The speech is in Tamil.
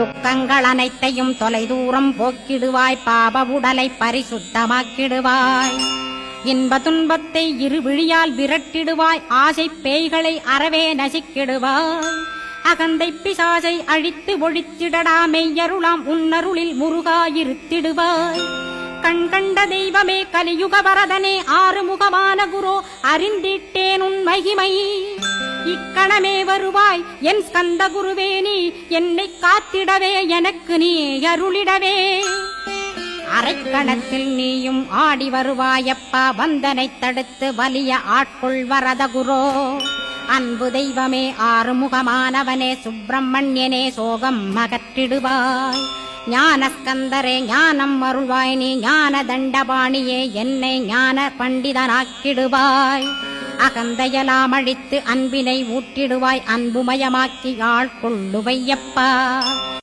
துக்கங்கள் அனைத்தையும் தொலைதூரம் போக்கிடுவாய், பாப உடலை பரிசுத்தமாக்கிடுவாய். இன்ப துன்பத்தை இருவிழியால் விரட்டிடுவாய், ஆசை பேய்களை அறவே நசிக்கிடுவாய். அகந்தை பிசாசை அழித்து ஒழித்திடடா, மெய்யருளாம் உன்னருளில் முருகாயிருத்திடுவாய். கண் கண்ட தெய்வமே, கலியுக வரதனே, ஆறுமுகமான குரோ, அறிந்திட்டேன் உன் மகிமை. இக்கணமே வருவாய் என் ஸ்கந்த குருவே, நீ என்னை காத்திடவே, எனக்கு நீ அருளிடவே. அரைக்கணத்தில் நீயும் ஆடி வருவாயப்பா, வந்தனை தடுத்து வலிய ஆட்கொள் வரத குரோ. அன்பு தெய்வமே, ஆறுமுகமானவனே, சுப்பிரமணியனே, சோகம் அகற்றிடுவாய். ஞானஸ்கந்தரே, ஞானம் அருள்வாய் நீ, ஞான தண்டபாணியே, என்னை ஞான பண்டிதனாக்கிடுவாய். அகந்தையலாம் அழித்து அன்பினை ஊற்றிடுவாய், அன்புமயமாக்கி ஆட்கொள்ளுவையப்பா.